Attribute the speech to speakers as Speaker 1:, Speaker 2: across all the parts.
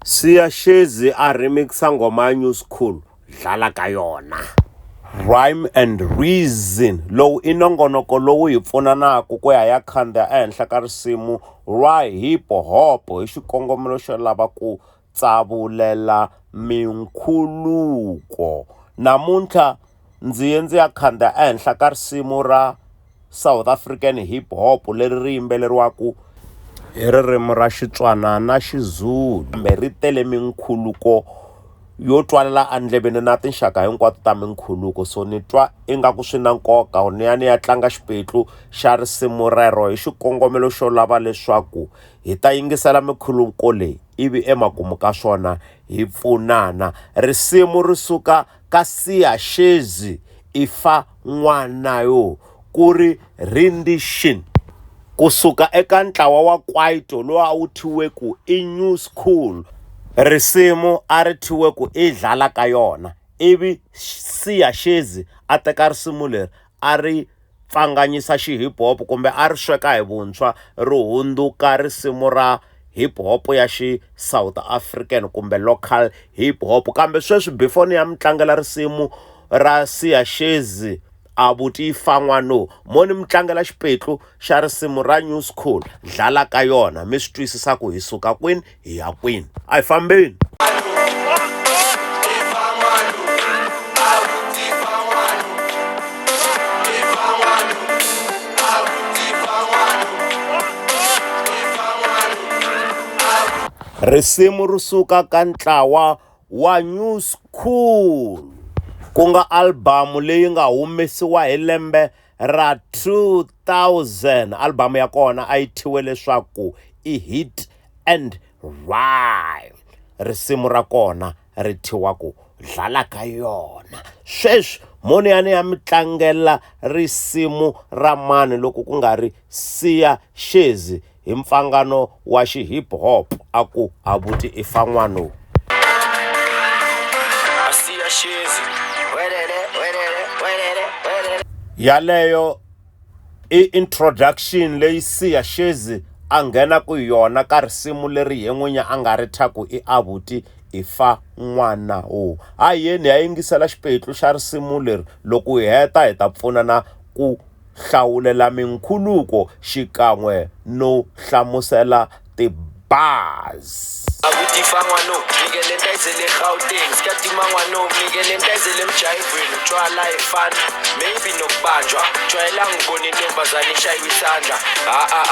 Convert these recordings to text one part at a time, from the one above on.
Speaker 1: Siya Shezi a remixa ngoma ya New School dlala ka yona. Rhyme and Reason lowu i nongonoko lowu hi pfunanaku ku ya khandziya ehenhla ka risimu ra hip hop hi xikongomelo xo lava ku tsavulela minkhuluko. Namuntlha ndzi ya khandziya ehenhla ka risimu ra South African hip hop leri ri yimbeleriwaku hi ririmi ra Xitswana na Xizulu, kambe ri tele minkhuluko yo twalela andleveni na tinxaka hinkwato ta minkhuluko. So ni twa ingaku swi na nkoka ni ya tlanga xipetlu xa risimu rero hi xikongomelo xo lava leswaku hi ta yingisela minkhuluko leyi ivi emakumu ka swona hi pfunana. Risimu ri suka ka Siya Shezi Ifa N'wana Yo ku ri rendition kusuka eka ntlawa wa kwaito lowu a wu thyiwe ku i New School. Risimu a ri thyiwe ku i dlala ka yona, ivi Siya Shezi a teka risimu leri a ri pfanganyisa xi-hip hop kumbe a ri sweka hi vuntshwa ri hundzuka risimu ra hip hop ya xi-South African kumbe local hip hop. Kambe sweswi before ni ya mi tlangela risimu ra Siya Shezi a vuti Ifa N'wana, mo ni mi tlangela xipetlu xa risimu ra New School dlala ka yona mi swi twisisa ku hi suka kwini hi ya kwini. A hi fambeni. Risimu ri suka ka ntlawa wa New School ku nga albamu leyi nga humesiwa hi lembe ra 2000. Albamu ya kona a yi thyiwe leswaku i Hit and Rhyme. Risimu ra kona ri thyiwa ku dlala ka yona. Sweswi mo ni ya mi tlangela risimu ra mani loko ku nga ri Siya Shezi hi mpfangano wa xi-hip hop a ku a vuti Ifa N'wana. Yaleyo i introduction leyi Siya Shezi a nghena ku yona ka risimu leri n'winya a nga ri thaku i avuti Ifa N'wana. A yeni ya yingisela xipetlu xa risimu leri, loko hi heta hi ta pfunana ku hlawulela minkhuluko xikan'we no hlamusela ti-bars.
Speaker 2: Abuti Ifa N'wana, ngikele ntayizele Gauteng, skati mangwana, ngikele ntayizele mjayivini, utshwala efana, maybe nokubanjwa, tshwayela ngibona intombazane ishayiwe isandla.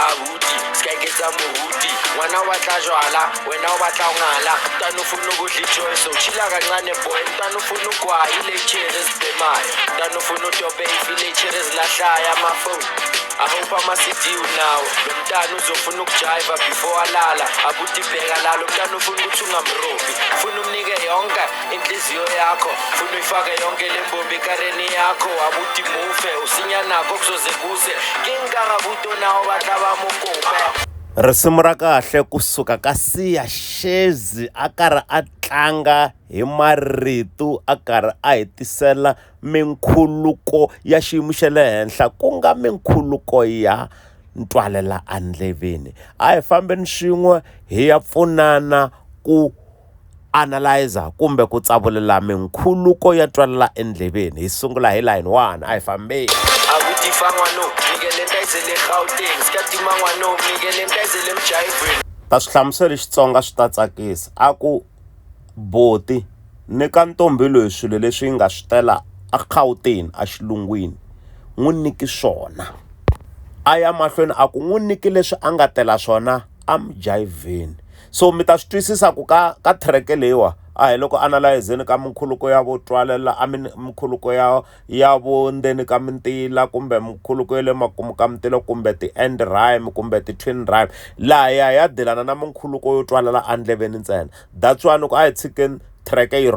Speaker 2: Abuti, sikayiketsa muhuti, mwana watla jwala, wena watla ungala, mntana ufuna ukudla ijoy, so chila kancane boy, mntana ufuna ugwayi ilechere ezibhemayo, mntana ufuna udobe ilechere ezilahlayo amafoni. I hope I'm a city now. Lo mntana uzofuna ukujiva before alala. Abuti bheka lalo mntana ufuna ukuthi ungamrobi. Ufuna umnike yonke inhliziyo yakho. Ufuna uyifake yonke lembombi ekareni yakho. Abuti mufe usinya nakho kuzoze kuze. Kingabuto nawo bataba mukope.
Speaker 1: Risimu ra kahle kusuka ka Siya Shezi a karhi a tlanga hi marito a karhi a hetisela minkhuluko ya xiyimo xa le henhla ku nga minkhuluko ya ntwalela andleveni. A hi fambeni swin'we hi ya pfunana ku analyzer kumbe ku tsavulela minkhuluko ya twalela endleveni. Hi sungula hi line 1. A hi fambeni.
Speaker 2: Abuti Ifa N'wana, ngikele ntayizele Gauteng, skati mangwana, ngikele ntayizele mjayivini.
Speaker 1: Ta swi hlamusela Xitsonga swi ta tsakisa. A ku boti nyika ntombi loyi swilo leswi yi nga swi tela a Gauteng a xilungwini, n'wi nyiki swona. A ya mahlweni a ku n'wi nyiki leswi a nga tela swona a mujayiveni. So mi ta swi twisisa ku ka track leyiwa a hi loko analyzeni ka minkhuluko ya vo twalela minkhuluko ya vo ndzeni ka mintila kumbe minkhuluko ya le makumu ka mintila kumbe ti-end rhyme kumbe ti-twin rhyme, laha ya dilana na minkhuluko yo twalela andleveni ntsena. That's why loko a hi tshikeni track yi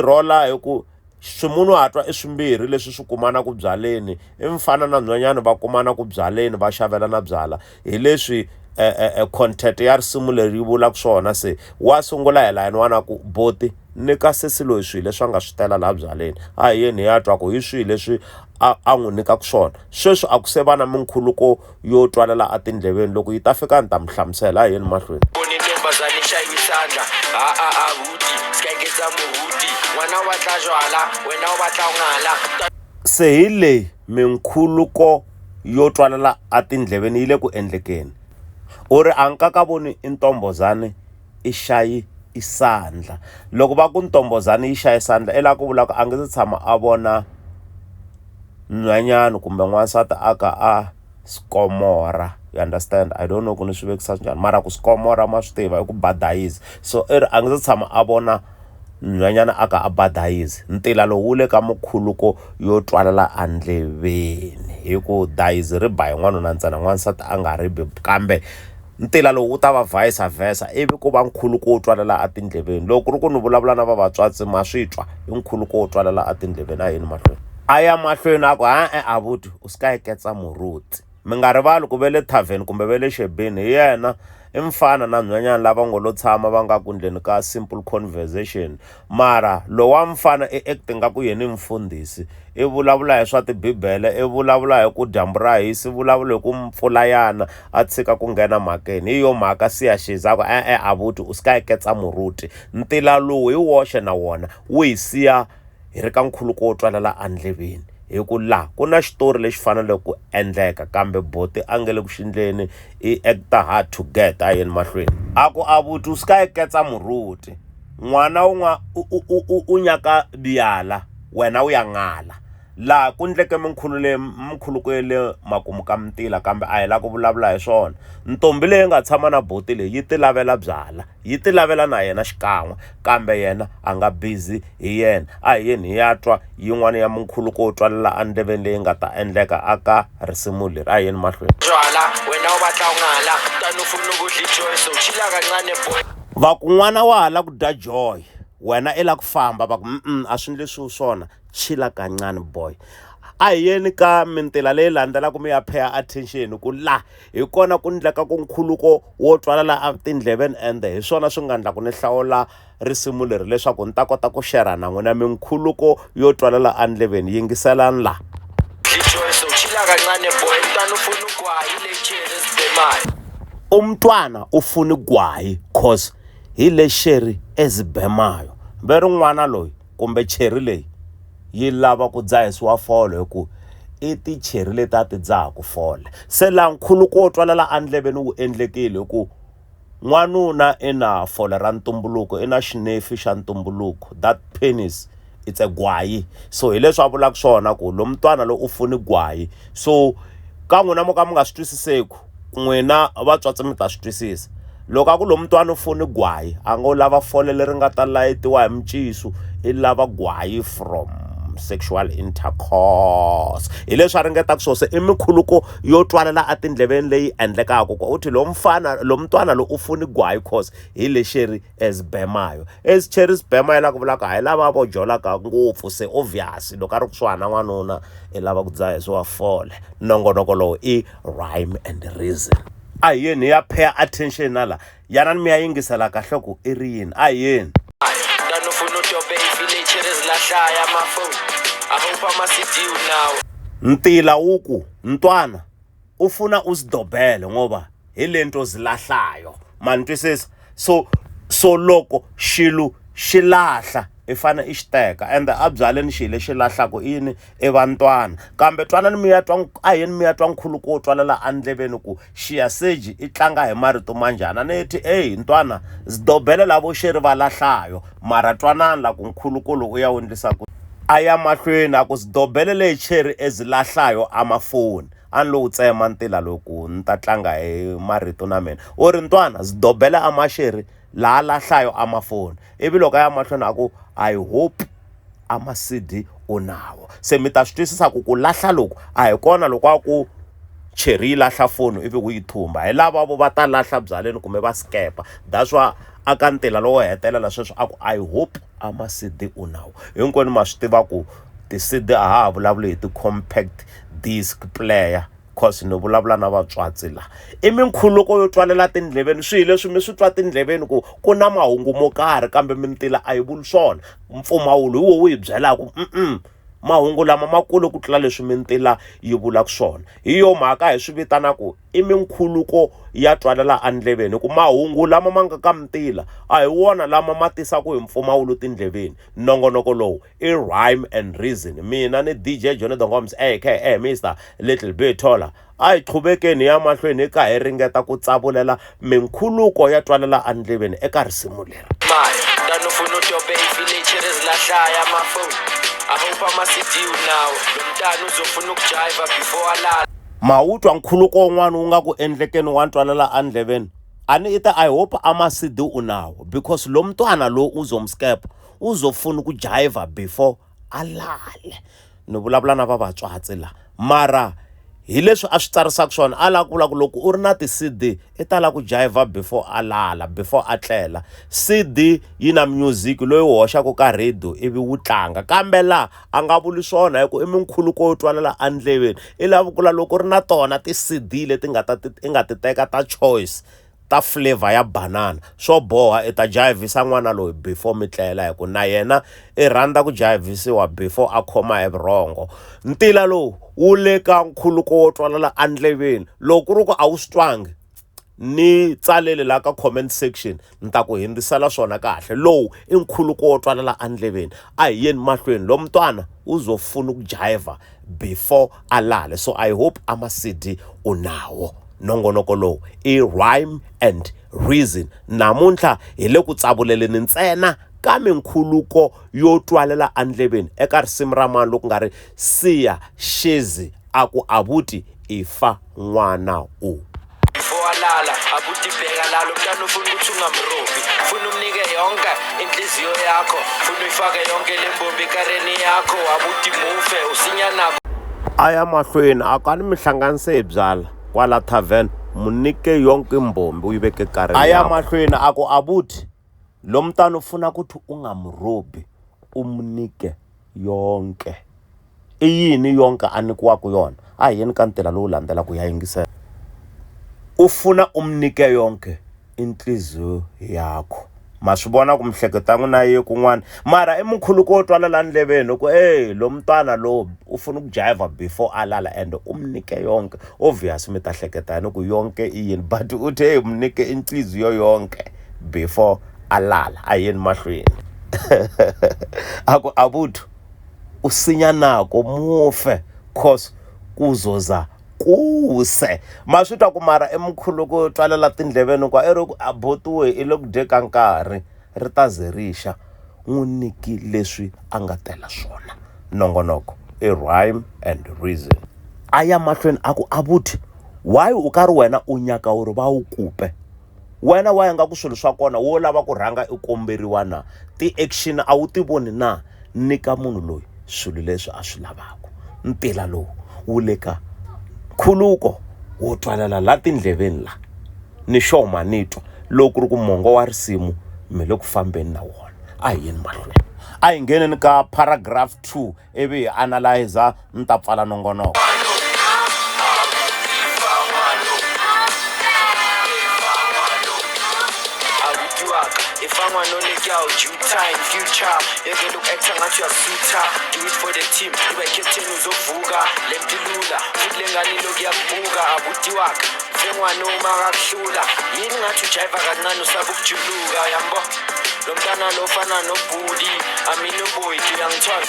Speaker 1: rola hi ku swimunhu hatwa i swimbirhi leswi swi kumana ku byaleni, i mfana na nhwanyana va kumana ku byaleni va xavelana byala. Hi leswi content ya risimu leri yi vulaka swona. Se wa sungula hi line 1 ku boti nyika sesi loyi swilo leswi a nga swi tela laha byaleni. A hi yeni hi ya twa ku hi swilo leswi a n'wi nyikaka swona. Sweswi a ku se va na minkhuluko yo twalela a tindleveni, loko yi ta fika ni ta mi hlamusela. A hi yeni mahlweni.
Speaker 2: intombazane ishayiwe isandla buti sikayeketsa muhuti n'wana wa batla jwala wena o batla ungala
Speaker 1: se hi leyi minkhuluko yo twalela a tindleveni yi le ku endlekeni u ri a nga ka voni intombazane i shayi isandla loko va ku ntombazane yi shayi isandla i la ku vula ku a nge se tshama a vona nhwanyana kumbe n'wansati a ka a skomora. You understand? I don't know ku ni swi vekisa njhani mara ku skomora ma swi tiva i ku badayizi so i ri a nge se tshama a vona nhwanyana a ka a badayizi ntila lowu wu le ka mukhuluko yo twalela andleveni hi ku dayizi ri ba hi n'wanuna ntsena n'wansati a nga ri bi kambe ntila lowu wu ta va vice versa ivi ku va nkhuluko wo twalela a tindleveni loko ku ri ku ni vulavula na vavatswatsi ma swi twa i nkhuluko wo twalela a tindleveni a yini mahlweni a ya mahlweni a ku a vuti u sika eketsa muruti mi nga rivali ku ve le tavern kumbe ve le xebeni hi yena i mfana na nhwanyana lava ngo lo tshama va nga ku ndleni ka simple conversation mara lo wa mfana i acting nga ku yena i mfundhisi i vulavula hi swa tibibele i vulavula hi ku dyambu ra hisi vulavula hi ku mpfula yana a tshika ku nghena makeni hi yo mhaka siya xiza ku a vuti u sika eketsa muruti ntila lowu hi woxe na wona wu hi siya hi ri ka nkhuluko wo twalela andleveni hi ku la ku na xitori lexi fanele ku endleka kambe boti a nge le ku xindleni i acta hard to get a yeni mahlweni a ku a vuti u sika eketsa muruti n'wana u nyaka byala wena u ya ngala laha ku ndleke minkhuluko ye le makumu ka mintila kambe a hi la ku vulavula hi swona ntombi leyi nga tshama na boti leyi yi ti lavela byala yi ti lavela na yena xikan'we kambe yena a nga busy hi yena a hi yeni hi ya twa yin'wana ya minkhuluko wo twalela andleveni leyi nga ta endleka aka risimu leri a hi yeni mahlweni
Speaker 2: jwala wena u batla ungala tani ufuna ukudla ijoy so chila kancane boy
Speaker 1: va ku n'wana wa ha la ku dya joy wena i la ku famba va ku a swi leswi swona chila kancane boy a hi yeni ka mintila leyi landzelaka mi ya pay attention ku la hi kona ku ndleka ku nkhuluko wo twalela a tindleveni ende hi swona swi nga endla ku ni hlawula risimu leri leswaku ni ta kota ku share na n'wina minkhuluko yo twalela andleveni yingiselani la
Speaker 2: ijoy so chila kancane boy tani ufuna ugwayi le cherry sibemayo
Speaker 1: umntwana ufuna gwayi cause hi le xeri ezibemayo ve rin'wana loyi kumbe cheri leyi yi lava ku dzahisiwa fole hi ku i ticheri leti a ti dzahaku fole se la nkhuluko wo twalela andleveni wu endlekile hi ku n'wanuna i na fole ra ntumbuluko i na xinefi xa ntumbuluko that penis it's a gwayi so hi leswi a vulaka swona ku lo mntwana lo u funi gwayi so ka n'wina mo ka mi nga swi twisiseki n'wina vatswatsi mi ta swi twisisa loko a ku lo mntwana u funi gwayi a ngo lava fole leri nga ta layitiwa hi micisu i lava gwayi from sexual intercourse hi leswi a ringetaka swose i mikhuluko yo twalela a tindleveni leyi endlekaka ku u thi lo mntwana lo u funi gwayi cause hi le xeri ezibemayo cheri sibemayo la ku vulaka hayi lava vo jolaka ngopfu se obvious loko a ri ku swana n'wanuna i lava ku dzahisiwa fole nongonoko lowu i rhyme and reason a hi yeni ya pay attention na la yana ni mi ya yingisela kahle ku i ri yini a hi yeni
Speaker 2: tani ufuna utobe ifile cherry zilahlaya amafoni I hope I'm a city now
Speaker 1: ntila wuku ntwana ufuna usidobele ngoba hi lento zilahlayo mani twisisa so loko xilu xilahla i fane i xiteka ende a byaleni xilo lexi lahlaka yini i vantwana kambe twanani mi ya twa a yeni mi ya twa nkhuluko wo twalela andleveni ku xiyaseji i tlanga hi marito manjhani ni ti ntwana zidobele lavo xeri va lahlayo mara twanani la ku nkhuluko lowu u ya wendlisaku a ya mahlweni a ku zidobele leyi cheri ezilahlayo amafoni a ni lowu tsema ntila loko ni ta tlanga hi marito na mina u ri ntwana zidobele amaxeri laha lahlayo amafoni ivi loko a ya mahlweni a ku I hope ama-CD unawo se mi ta swi twisisa ku lahla loku a hi kona loko a ku cheri yi lahla foni ivi ku yi thumba hi lava vo va ta lahla byaleni kumbe va skepa that's why aka ntila lowo hetelela sweswo a ku I hope ama-CD unawo hinkwenu ma swi tiva ku ti-CD a ha vulavuli hi ti-compact disc player cause no vulavula na vatswatsi la i minkhuluko yo twalela tindleveni swi leswi mi swi twa tindleveni ku na mahungu mo karhi kambe mintila a yi vuli swona mpfumawulo hi wo wu hi byelaku mahungu lama makulu ku tlula leswi mintila yi vulaka swona. Hi yo mhaka hi swi vitanaku i minkhuluko ya twalela andleveni, ku mahungu lama ma nga ka mintila a hi wona lama ma tisaku hi mpfumawulo tindleveni. Nongonoko lowu i Rhyme and Reason. Mina ni DJ Johnny the Ngoms aka Mr Little Bit Taller. A hi qhubekeni ya mahlweni ka hi ringeta ku tsavulela minkhuluko ya twalela andleveni eka risimu leri.
Speaker 2: Danofuna udobe i-village ezilahlaya amafoni. I hope ama-CD unawo. Lo mntana uzofuna ukujiva before alala.
Speaker 1: Mawutwa nkhuluko wun'wana wu nga ku endlekeni wa ntwalela andleveni. Ani ita I hope ama-CD unawo because lo mntwana lo uzomskepa uzofuna ku jiva before alale. Ni vulavula na vavatswatsi la mara hi leswi a swi tsarisaka swona a lava ku vula ku loko u ri na ti-CD i tala ku jiva before alala, before a tlela. CD yi na music loyi hoxaku ka radio ivi wu tlanga, kambe laha a nga vuli swona hi ku i minkhuluko yo twalela andleveni. I lava ku la loko ri na tona ti-CD leti i nga ti teka ta choice ta flavor ya banana, swo boha i ta jivisa n'wana loyi before mi tlela hi ku na yena i rhandza ku jivisiwa before a khoma hi vurhongo. Ntila lowu wu le ka nkhuluko wo twalela andleveni. Loko ku ri ku a wu swi twangi ni tsalele la ka comment section ni ta ku hindzisela swona kahle. Lowu i nkhuluko wo twalela andleveni. A hi yeni mahlweni, lo mntwana uzofuna ku jiva before alale. So I hope ama-CD unawo. Nongonoko lowu i Rhyme and Reason. Namuntlha hi le ku tsavuleleni ntsena ka minkhuluko yo twalela andleveni eka risimu ra mani loku nga ri Siya Shezi aku abuti ifa n'wana u.
Speaker 2: Before alala abuti bheka la lo mntana ufuna ukuthi ungamrobi. Ufuna umnike yonke inhliziyo yakho. Ufuna uyifake yonke lembombi ekareni yakho. Abuti mufe usinyana.
Speaker 1: Aya mahlweni akani mihlanganise hi byala kwala tavern munike yonke imbombi uyibeke kareni. Aya mahlweni aku abuti lo mntana ufuna ukuthi ungamrobi umnike yonke. I yini yonke anikiwaku yona? A hi yeni ka ntila lowu landzela ku ya yingisela. Ufuna umnike yonke inhliziyo yakho. Ma swi vona ku mihleketo n'wina yi kun'wana mara i minkhuluko wo twalela andleveni ku lo mntwana lo u funa ku jiva before alala and umnike yonke. Obvious mi ta hleketa yini ku yonke i yini, but uthe umnike inhliziyo yonke before alala. A yeni mahlweni aku abuthi usinya nako mufe cause kuzoza kuse. Ma swi twa ku mara emkhuluko yo twalela tindleveni kwa ri ku abotiwe i le ku dyeka nkarhi ri ta ze rixa n'wi niki leswi a nga tela swona. Nongonoko i Rhyme and Reason. Aya mahlweni aku abuthi why u karhi wena u nyaka uri va wu kupe? Wena wa nga ku swilo swa kona wo lava ku rhanga i komberiwa na ti-action a wu ti voni na nyika munhu loyi swilo leswi a swi lavaka. Ntila lowu wu le ka nkhuluko wo twalela la tindleveni la ni xoma nitwa loko ri ku mongo wa risimu mi le ku fambeni na wona. A hi yeni mahlweni a hi ngheneni ka paragraph 2 ivi hi analyzer ni ta pfala nongonoko.
Speaker 2: Due time, future, you can look extra at your suitor. Do it for the team, you are captain uzovuka. Lemtilula, futlengani loki yakubuka. Abuti waka, fengwana uma kakuhlula. Yini ngathi ujiva kancane usaba ukujuluka yambo. Lo mntana lo fana nobhudi, amini boy uyangithola.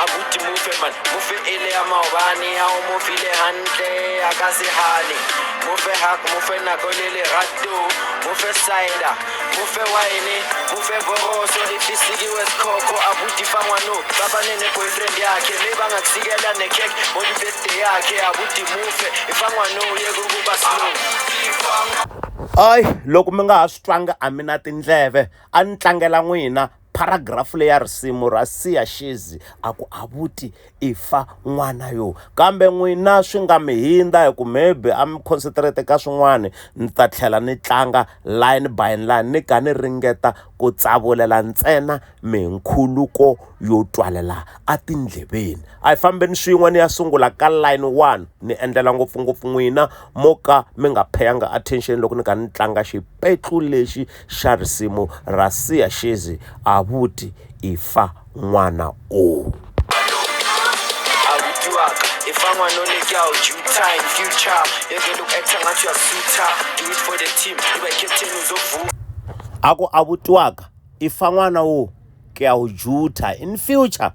Speaker 2: Abuti mufe man, mufe ele amawani, hawo mufile handle akasihali. Mufe hak, mufe nakolele rato, mufe cider, mufe wine, mufe boroso, ifisikiwe sikhokho. Abuti fangwa no, baba nene boyfriend yakhe, nebangakusikela necake, moli birthday yakhe. Abuti mufe, ifangwa no yeke ukuba slow.
Speaker 1: Ay loko mi nga ha swi twanga a mi na tindleve a ni tlangela n'wina paragraph leya risimu ra Siya Shezi aku abuti ifa n'wana yo, kambe n'wina swi nga mi hindza hi ku maybe a mi concentrate ka swin'wana. Ni ta tlhela ni tlanga line by line ni ka ni ringeta ku tsavulela ntsena minkhuluko yo twalela a tindleveni. A hi fambeni swin'we ni ya sungula ka line 1 ni endlela ngopfungopfu n'wina mo ka mi nga payanga attention loko ni ka ni tlanga xipetlu lexi xa risimu ra Siya Shezi abuti ifa n'wana o.
Speaker 2: fangwa no le girl due time future yeke look acting ngathi uyasuitha do it for the team ibe captain uzovuka
Speaker 1: ako abutwaka ifangwana wo ke awujutha in future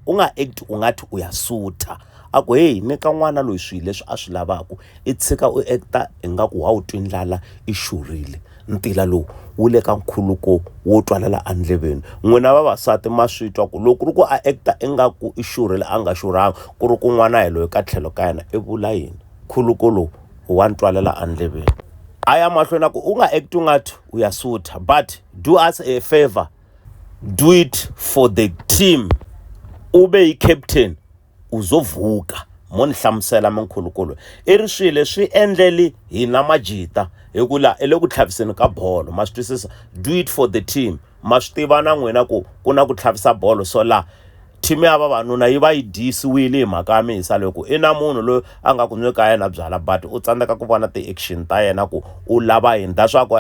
Speaker 1: unga act ungathi uyasutha ako hey nika n'wana loyi swilo leswi a swi lavaku I tshika u acta ingaku wa u twindlala I shurile ntila lowu wu le ka nkhuluko wo twalela andleveni n'wina vavasati ma swi twa ku loko ri ku a acta ingaku I shurile a nga shuranga ku ri ku n'wana hi loyi ka tlhelo ka yena I vula yini nkhuluko lowu wa ntwalela andleveni aya mahlweni ku u nga act ungathi uyasutha but do us a favor do it for the team ube captain uzovuka moni hlamusela mankhulukulu iri swile swi endleli hina majita hikula eleku tlhaviseni ka bolo ma swisisa do it for the team ma swi tiva na n'wina ku kuna ku tlhavisa bolo so la team ya vavanuna yi va yi disiwile hi mhaka ya mihisa loko I na munhu loyi a nga ku nweka yena byala but u tsandzeka ku vona ti-action ta yena ku u lava yini da swa ku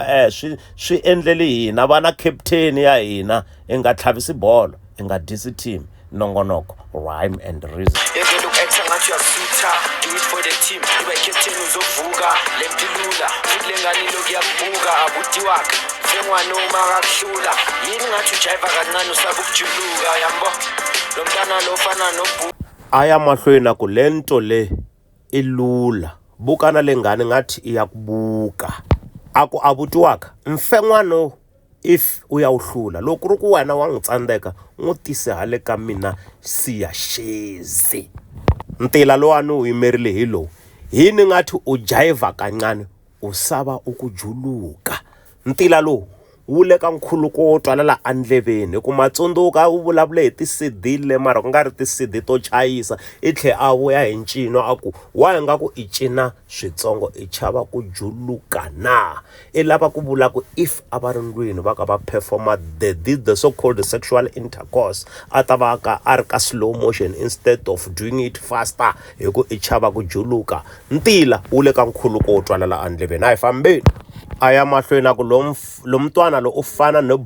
Speaker 1: swi endleli hina vana captain ya hina I nga tlhavisi bolo I nga disi team nongonoko rhyme and reason
Speaker 2: yeke look acting ngathi uyasuitha do it for the team ibe captain uzovuka lempilula futhi lengani lokuyakubuka abutiwaka fengwa noma akakuhlula yini ngathi ujiva kancane usaba ukujuluka yambo lo mntana lo fana nobu
Speaker 1: aya mahlweni ku lento le ilula bukana lengane ngathi iyakubuka ako abutiwaka mfengwano if uyawuhlula loko ri ku wena wa ngitsandeka ngutise hale ka mina siya shezi ntila lo anu uyimerile hi lo yini ngathi ujiva kancane usaba ukujuluka ntila lo wule ka nkhuluko wo twalela andleveni ku matsundzuka u vulavule hi ti-CD le mara ku nga ri ti-CD to chayisa I tlhe a vuya hi ncino aku wa nga ku I cina switsongo I chava ku juluka na I lava ku vula ku if a va ri ndlwini va ka va performa the so called sexual intercourse a ta va ka a ri ka slow motion instead of doing it faster hi ku I chava ku juluka ntila wule ka nkhuluko wo twalela andleveni a hi fambeni aya mahlweni ku lo mntwana lo u fana no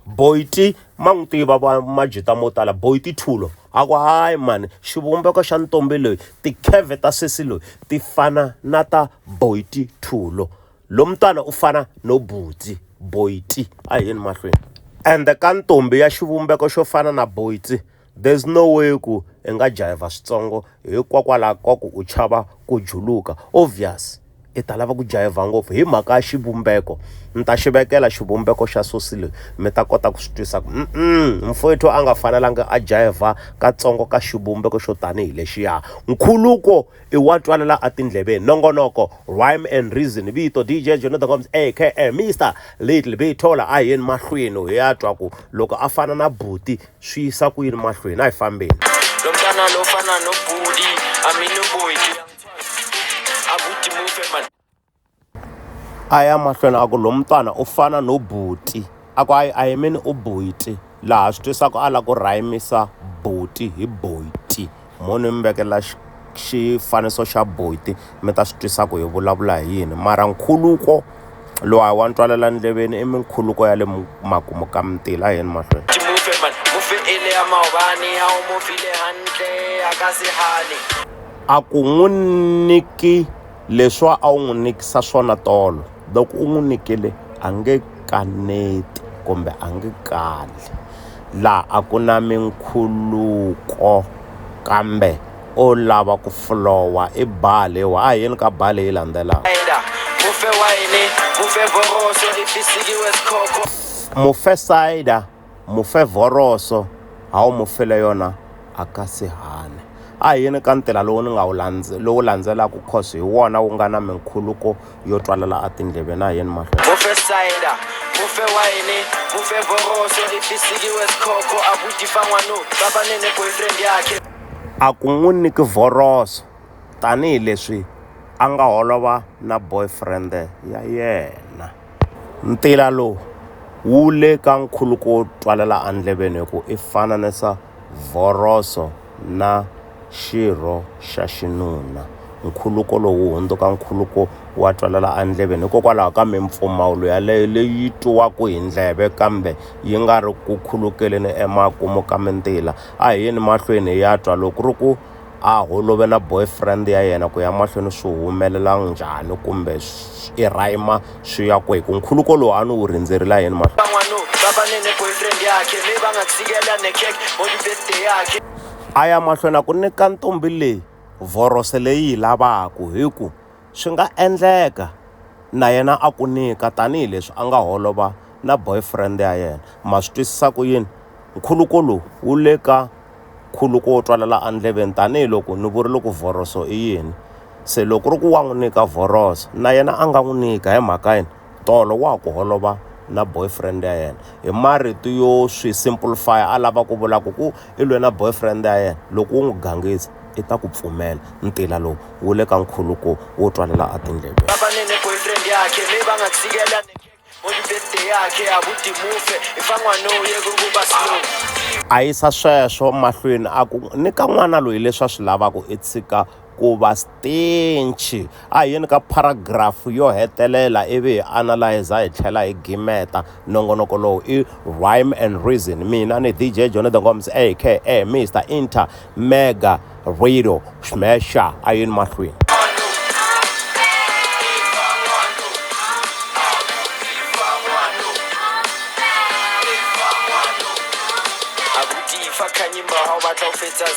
Speaker 1: Boiti mangutiva va majita mo tala Boiti Thulo ako hayi man xivumbeko xa ntombi loyi ti-curve ta sesi loyi ti fana na ta Boiti Thulo lo mntwana u fana no Boiti a yini mahlweni and ka ntombi ya xivumbeko xo fana na Boiti there's no way ku I nga jiva switsongo hikwakwalaho ka ku u chava ku juluka obvious I ta lava ku jiva ngopfu hi mhaka ya xivumbeko ni ta xivekela xivumbeko xa sosile mi ta kota ku swi twisa ku mfowethu a nga fanelanga a jiva katsongo ka xivumbeko xo tanihi lexiya nkhuluko I wa twalela a tindleveni nongonoko rhyme and reason vito DJ Jonathan Gomes aka Mr Little Bit Thola a yini mahlweni hi ya twa ku loko a fana na buti swi yisa ku yini mahlweni a hi fambeni
Speaker 2: lo mntana lo fana no budi amino boyti abuti mufe man
Speaker 1: aya mahlweni aku lo mntwana u fana no buti aku I mean u Boiti laha swi twisaka ala ku rhymisa buti hi Boiti moni mbekela xifaniso xa Boiti mi ta swi twisaka hi vulavula hi yini mara nkhuluko lowa wa ntwalela ndleveni I minkhuluko ya le makumu ka mtila yini mahlweni
Speaker 2: mufe man mufe ele ya mawani ha u mufile handle akasihani
Speaker 1: aku n'wi niki leswa a wu n'wi nikisa swona tolo loko u n'wi nikile a nge kaneti kumbe a nge kali la a ku na minkhuluko kambe o lava ku flowa I bale wa a yini ka bale yi landzelaka
Speaker 2: mufe wayini mufe voroso ifisikiwe sikhokho
Speaker 1: mufe cider mufe voroso ha wu mufele yona akasihani a yini ka ntila lowu ni nga lowu landzelaka cause hi wona wu nga na minkhuluko yo twalela a tindleveni a yini mahlweni
Speaker 2: mufe cider mufe wayini mufe voroso ifisikiwe sikhokho abuti fangwano babanene boyfriend yakhe
Speaker 1: a ku n'wi niki voroso tanihileswi a nga holova na boyfriend ya yena ntila lowu wu le ka nkhuluko wo twalela andleveni hi ku I fananisa voroso na xirho xa xinuna nkhuluko lowu hundzuka nkhuluko wa twalela andleveni hikokwalaho ka mimpfumawulo yaleyo leyi twiwaku hi ndleve kambe yi nga ri ku khulukeleni emakumu ka mintila a hi yini mahlweni ya twa loko ri ku a holove na boyfriend ya yena ku ya mahlweni swi humelela njhani kumbe i rhyme swi ya kwihi ku nkhuluko lowu a ni wu rindzerile yini mahlweni a ya mahlweni a ku nyika ntombi leyi vorose leyi lavaku hi ku swi nga endleka na yena a ku nyika tanihileswi a nga holova na boyfriend ya yena ma swi twisisa ku yini nkhuluko lowu wu le ka nkhuluko wo twalela andleveni tanihiloko ni vurile ku voroso i yini se loko ri ku wa n'wi nyika voroso na yena a nga n'wi nyika hi mhaka yini tolo wa ku holova na boyfriend ya yena hi marito yo swi simplify a lava ku vula ku i lwe na boyfriend ya yena loko u n'wi gangisa i ta ku pfumela ntila lowu wu le ka nkhuluko wo twalela atindleveni a yisa sweswo mahlweni a ku nyika n'wana loyi leswi a swi lavaku i tshika ku va stinchi a hi yini ka paragraph yo hetelela ivi hi analyze hi tlhela hi gimeta nongonoko lowu i rhyme and reason mina ni DJ Johnny the Ngoms aka Mr Inter Mega Radio Smasher a yini mahlweni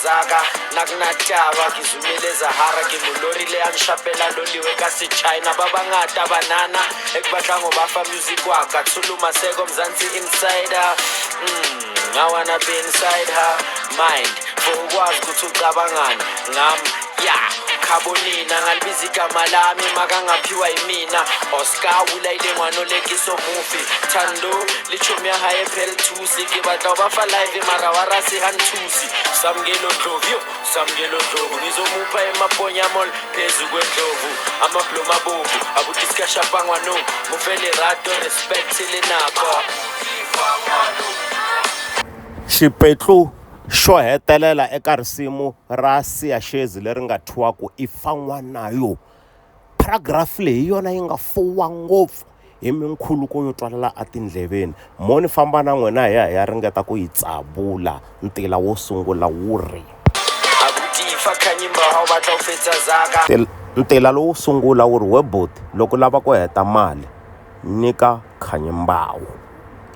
Speaker 2: zaka nakunataba ngizumile Zahara ngimulorile anshapela loliwe kasi China babangata banana ekubatlango bafa music waka thuluma seko mzansi insider I wanna be inside her mind for ukwazi ukuthi ucabangani ngami khabonina ngalibiza igama lami makangaphiwa yimina Oscar ulayile ngwano lekiso movie Thando lichomi ya haye pel tusi ke batla bafa live marawara si hantusi samgelo ndlovu ngizomupha emaponya mall phezu kwendlovu amablo mabovu abudiskasha pangwano mufele rato respect lenako
Speaker 1: xipetlu xo hetelela eka risimu ra Siya Shezi leri nga thyiwaku Ifa N'wanayo paragraph leyi yona yi nga fuwa ngopfu hi minkhuluko yo twalela atindleveni moni famba na n'wina hi ya ringeta ku yi tsabula ntila wo sungula wu ri ntila lowu sungula wu ri webot loko lava ku heta mali nyika Khanyimbawu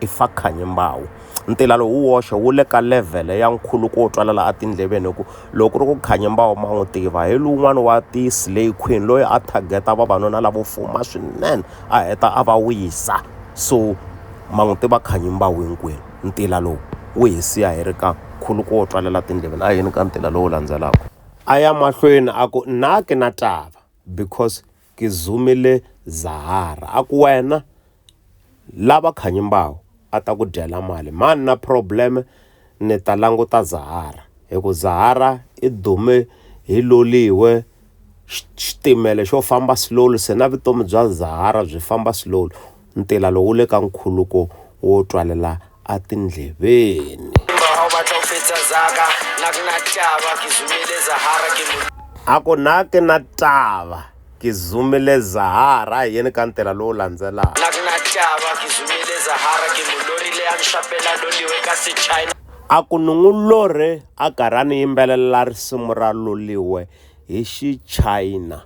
Speaker 1: Ifa Khanyimbawu ntila lowu woxe wu le ka level ya nkhuluko wo twalela atindleveni ku loko ri ku Khanyimbawu ma n'wi tiva hi lun'wana wa ti Slay Queen loyi a targeta vavanuna lavo fuma swinene a heta a va wisa so ma n'wi tiva Khanyimbawu hinkwenu ntila lowu wu hi siya hi ri ka nkhuluko wo twalela atindleveni a yini ka ntila lowu landzelaka a ya mahlweni a ku na ke na tava because ke zumile Zahara a ku wena lava Khanyimbawu a ta ku dyela mali mani na problem ni ta languta Zahara hi ku Zahara i dume hi loliwe xitimele xo famba slowly se na vutomi bya Zahara byi famba slowly ntila lowu le ka nkhuluko wo twalela atindleveni a ku na ke na tava ke zumile Zahara hi yini ka ntila lowu landzelaka a ku ni n'wi lorhe a karhi a ni yimbelela risimu ra loliwe hi Xichayina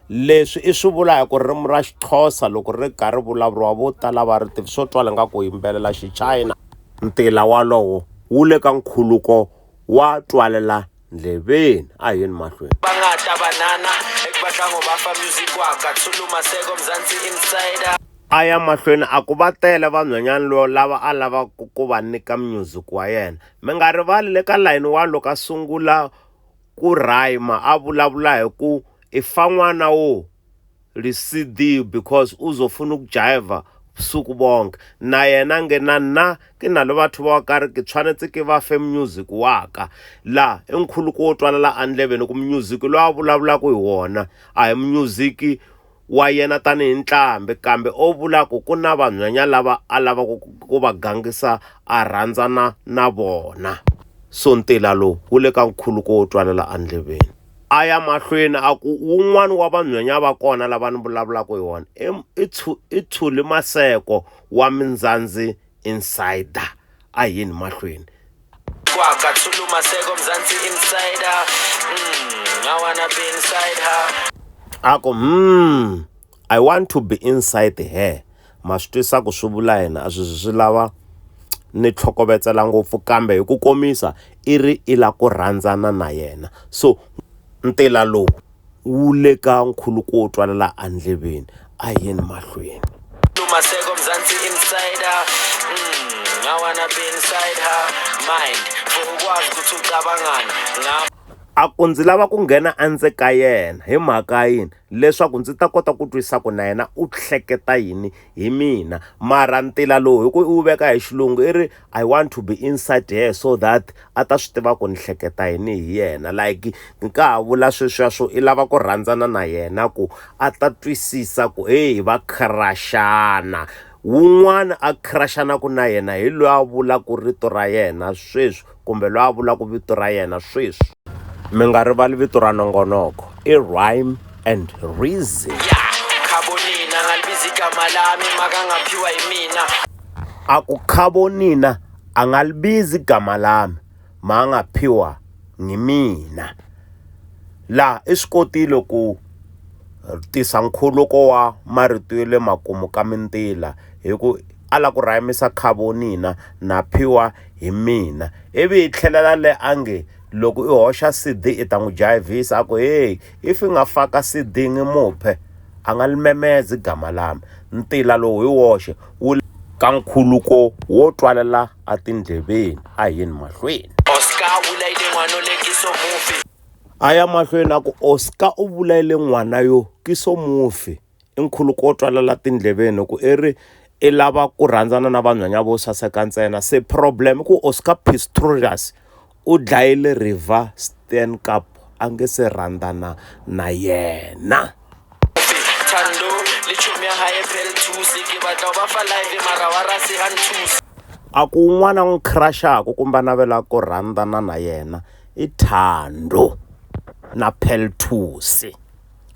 Speaker 1: leswi i swi vula hi ku ririmi ra Xixhosa loko ri karhi vulavuriwa vo tala va ri tivi swo twala nga ku yimbelela Xichayina ntila walowo wu le ka nkhuluko wa twalela ndleveni a yini mahlweni
Speaker 2: bangata banana ekubatlango bafa music waka thuluma seko mzansi insider
Speaker 1: a ya mahlweni a ku va tele vanhwanyana lo lava a lava ku va nyika music wa yena mi nga rivali le ka line wa loko a sungula ku rhyme a vulavula hi ku Ifa N'wanayo CD because uzofuna ku jiva busuku bonke na yena ngena na ke na le batho ba ka re ke tshwanetse ke ba fe music waka la enkhuluko wo twalela andleveni ku music lo a vulavula ku hi wona a hi music wa yena tani ntlambe kambe o vula ku na vanhwanya lava a lava ku va gangisa a rhandzana na vona so ntila lo wu le ka nkhuluko wo twalela andleveni a ya mahlweni a ku wun'wana wa vanhwanya va kona lava ni vulavulaka hi wona i Thuli Maseko wa Mzansi Insider a yini mahlweni
Speaker 2: kwaka thuluma Maseko Mzansi insider. I wanna be inside her.
Speaker 1: Ako I want to be inside her. Ma swi twisa ku swi vula yena a swi lava ni tlhokovetsela ngopfu kambe hi ku komisa i la ku rhandzana na yena. So ntila lowu wu le ka nkhuluko wo twalela andleveni a yeni mahlweni.
Speaker 2: Maseko Mzansi insider. I wanna be inside her mind. For ukwazi ukuthi ucabangani.
Speaker 1: Ako ndzi lava ku nghena endzeni ka yena hi mhaka yini leswaku ndzi ta kota ku twisisa ku na yena u hleketa yini hi mina. Mara ntila lowu hi ku u veka hi xilungu I want to be inside her so that a ta swi tiva ku ni hleketa yini hi yena. Like nka ha vula sweswiya swo i lava ku rhandzana na yena ku a ta twisisa ku hey va kharashana. Wun'wana a kharashanaku na yena hi loyi a vulaka rito ra yena sweswi kumbe loyi a vulaka vito ra yena sweswi. Mi nga rivali vito ra nongonoko i Rhyme and Reason.
Speaker 2: Khabonina ngalibiza igama lami makangaphiwa yimina.
Speaker 1: Aku Khabonina angalibizi igama lami mangaphiwa ngimina. La isikotile ku tisa nkhuluko wa marito le makumu ka mintila hi ku ala ku rhymisa Khabonina na phiwa hi mina. Ivi hi tlhelela le ange loko I hoxa CD I ta n'wi jayivisa aku hey if I nga faka CD ngi muphe a nga limemezi gama lami. Ntila lowu hi woxe wu ka nkhuluko wo twalela a tindleveni a yeni mahlweni.
Speaker 2: Oscar ulayile n'wana le kiso mufi.
Speaker 1: Aya mahlweni aku Oscar u vulayile n'wana yo kiso mufi I nkhuluko wo twalela tindleveni ku I lava ku rhandzana na vanhwanya vo saseka ntsena. Se problem ku Oscar Pistorius u dlayile River Steenkamp a nge se rhandzana na yena.
Speaker 2: Thando lichumya haye Phel2 ke batla ba fa live mara wa rasi han2.
Speaker 1: Aku un'wana n'wi crashaku kumbe navela ku rhandzana na yena I Thando na Phel2.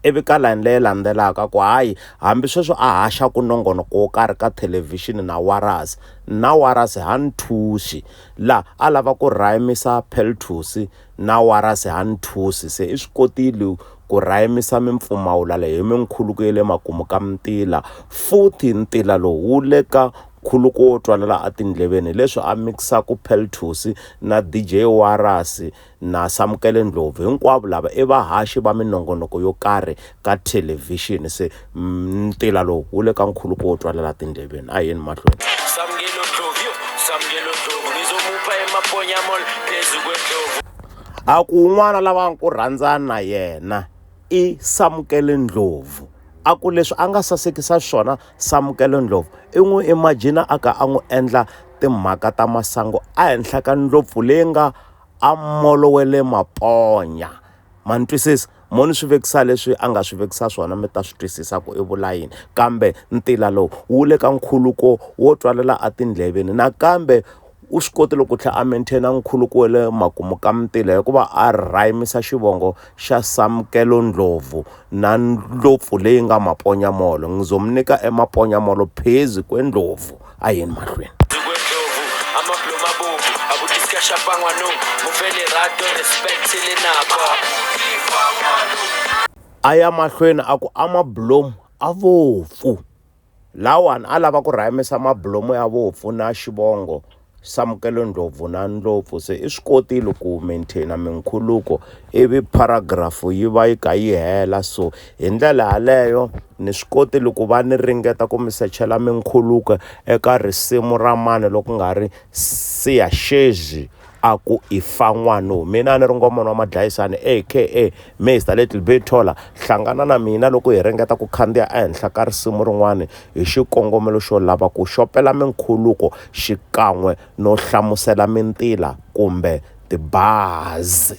Speaker 1: Ivi ka line leyi landzelaka ku hayi hambi sweswo a haxa ku nongonoko wo karhi ka television na Warasi Hantusi la a lava ku rhymisa Phel2 na Warasi Hantusi. Se I swi kotile ku rhymisa mimpfumawula leyi hi minkhuluko ya le makumu ka mintila futhi ntila lowu wu le ka nkhuluko wo twalela a tindleveni leswi a mixaku Phel2 na DJ Warasi na Samkele Ndlovu hinkwavo lava I vahaxi va minongonoko yo karhi ka television. Se ntila lowu wu le ka nkhuluko wo twalela tindleveni a yeni mahlweni.
Speaker 2: Samkele Ndlovu ngizomupha emaponyamol phezu kwendlovu.
Speaker 1: Aku un'wana lava ku rhandzana na yena I Samkele Ndlovu. Aku leswi a nga sasekisa swona Samkele Ndlovu I n'wi imagine aka a n'wi endla timhaka ta masangu a henhla ka ndlopfu leyi nga a molowele maponya. Man twisisa moni swi vekisa leswi a nga swi vekisa swona mi ta swi twisisa ku I vula yini kambe ntila lowu wu le ka nkhuluko wo twalela a tindleveni nakambe u swi kotile ku tlhela a maintaina nkhuluko wa le makumu ka mintila hikuva a rhymisa xivongo xa Samkele Ndlovu na ndlopfu leyi nga maponyamolo. Ngizomnika emaponyamolo phezu kwendlovu a yeni mahlweni. Aya mahlweni aku amablomu avopfu lawan a lava ku rhymisa mablomu ya vopfu na xivongo Samkele Ndlovu na ndlopfu. Se I swi kotile ku maintaina minkhuluko ivi paragraph yi va yi ka yi hela. So hi ndlela yaleyo ni swi kotile ku va ni ringeta ku mi sechela minkhuluko eka risimu ra mani loko nga ri Siya Shezi aku ifa n'wanu. Mina ni ri ngomana wa madlayisani aka Mr Little Big Tola. Hlangana na mina loko hi ringeta ku khandziya ehenhla ka risimu rin'wana hi xikongomelo xo lava ku xopela minkhuluko xikan'we no hlamusela mintila kumbe tibuzz.